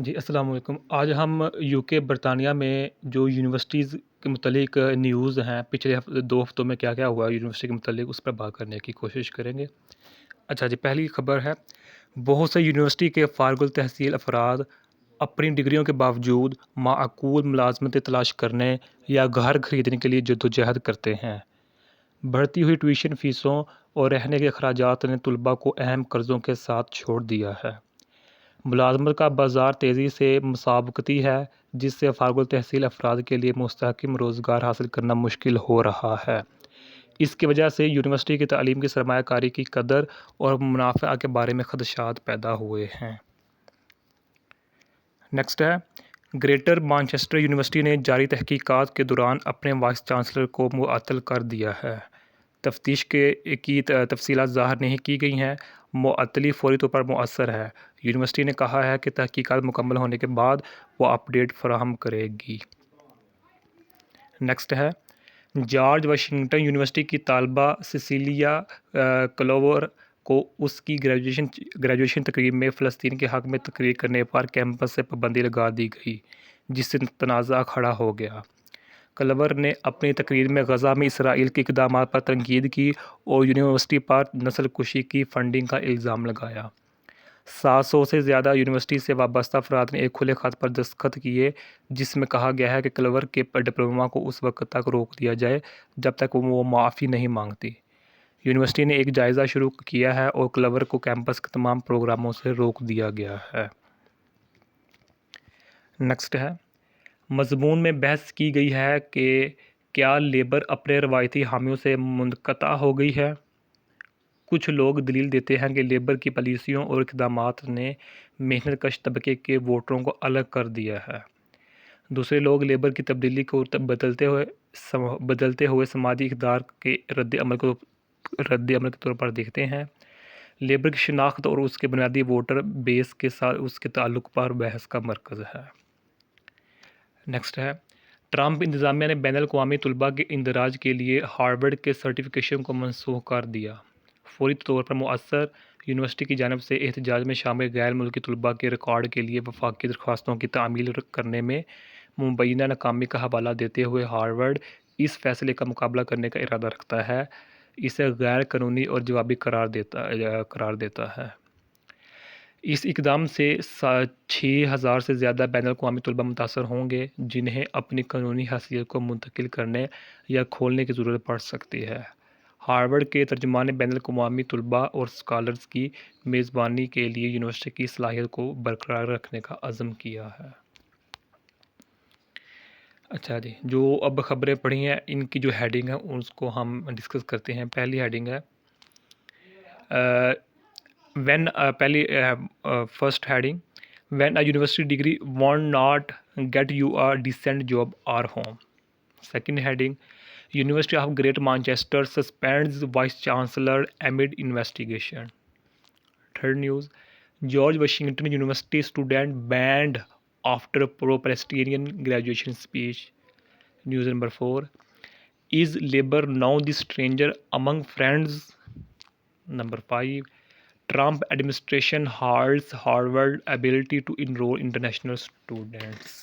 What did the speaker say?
جی, السلام علیکم. آج ہم یو کے برطانیہ میں جو یونیورسٹیز کے متعلق نیوز ہیں پچھلے 2 ہفتوں میں کیا کیا ہوا یونیورسٹی کے متعلق اس پر بات کرنے کی کوشش کریں گے. اچھا جی, پہلی خبر ہے بہت سے یونیورسٹی کے فارغ التحصیل افراد اپنی ڈگریوں کے باوجود معقول ملازمتیں تلاش کرنے یا گھر خریدنے کے لیے جدوجہد کرتے ہیں. بڑھتی ہوئی ٹیوشن فیسوں اور رہنے کے اخراجات نے طلباء کو اہم قرضوں کے ساتھ چھوڑ دیا ہے. ملازمت کا بازار تیزی سے مسابقتی ہے, جس سے فارغ التحصیل افراد کے لیے مستحکم روزگار حاصل کرنا مشکل ہو رہا ہے. اس کی وجہ سے یونیورسٹی کی تعلیم کی سرمایہ کاری کی قدر اور منافع کے بارے میں خدشات پیدا ہوئے ہیں. نیکسٹ ہے, گریٹر مانچسٹر یونیورسٹی نے جاری تحقیقات کے دوران اپنے وائس چانسلر کو معطل کر دیا ہے. تفتیش کی تفصیلات ظاہر نہیں کی گئی ہیں. معطلی فوری طور پر مؤثر ہے. یونیورسٹی نے کہا ہے کہ تحقیقات مکمل ہونے کے بعد وہ اپ ڈیٹ فراہم کرے گی. نیکسٹ ہے, جارج واشنگٹن یونیورسٹی کی طالبہ سیسیلیا کلوور کو اس کی گریجویشن تقریب میں فلسطین کے حق میں تقریر کرنے پر کیمپس سے پابندی لگا دی گئی, جس سے تنازع کھڑا ہو گیا. کلور نے اپنی تقریر میں غزہ میں اسرائیل کے اقدامات پر تنقید کی اور یونیورسٹی پر نسل کشی کی فنڈنگ کا الزام لگایا. 700 سے زیادہ یونیورسٹی سے وابستہ افراد نے ایک کھلے خط پر دستخط کیے, جس میں کہا گیا ہے کہ کلور کے ڈپلوما کو اس وقت تک روک دیا جائے جب تک وہ معافی نہیں مانگتی. یونیورسٹی نے ایک جائزہ شروع کیا ہے اور کلور کو کیمپس کے تمام پروگراموں سے روک دیا گیا ہے. نیکسٹ ہے, مضمون میں بحث کی گئی ہے کہ کیا لیبر اپنے روایتی حامیوں سے منقطع ہو گئی ہے. کچھ لوگ دلیل دیتے ہیں کہ لیبر کی پالیسیوں اور اقدامات نے محنت کش طبقے کے ووٹروں کو الگ کر دیا ہے. دوسرے لوگ لیبر کی تبدیلی کو بدلتے ہوئے سماجی اقدار کے رد عمل کے طور پر دیکھتے ہیں. لیبر کی شناخت اور اس کے بنیادی ووٹر بیس کے ساتھ اس کے تعلق پر بحث کا مرکز ہے. نیکسٹ ہے, ٹرمپ انتظامیہ نے بین الاقوامی طلباء کے اندراج کے لیے ہارورڈ کے سرٹیفکیشن کو منسوخ کر دیا. فوری طور پر مؤثر. یونیورسٹی کی جانب سے احتجاج میں شامل غیر ملکی طلباء کے ریکارڈ کے لیے وفاقی درخواستوں کی تعمیل کرنے میں مبینہ ناکامی کا حوالہ دیتے ہوئے ہارورڈ اس فیصلے کا مقابلہ کرنے کا ارادہ رکھتا ہے. اسے غیر قانونی اور جوابی قرار دیتا ہے. اس اقدام سے 6,000 سے زیادہ بین الاقوامی طلباء متاثر ہوں گے, جنہیں اپنی قانونی حیثیت کو منتقل کرنے یا کھولنے کی ضرورت پڑ سکتی ہے. ہارورڈ کے ترجمان نے بین الاقوامی طلباء اور اسکالرز کی میزبانی کے لیے یونیورسٹی کی صلاحیت کو برقرار رکھنے کا عزم کیا ہے. اچھا جی, جو اب خبریں پڑھی ہیں ان کی جو ہیڈنگ ہے اس کو ہم ڈسکس کرتے ہیں. پہلی ہیڈنگ ہے first heading, when a university degree want not get you a decent job اور home. Second heading, University of Greater Manchester suspends vice chancellor amid investigation. Third news, George Washington University student banned after pro Palestinian graduation speech. News number 4, is Labour now the stranger among friends. Number 5, Trump administration halts Harvard ability to enroll international students.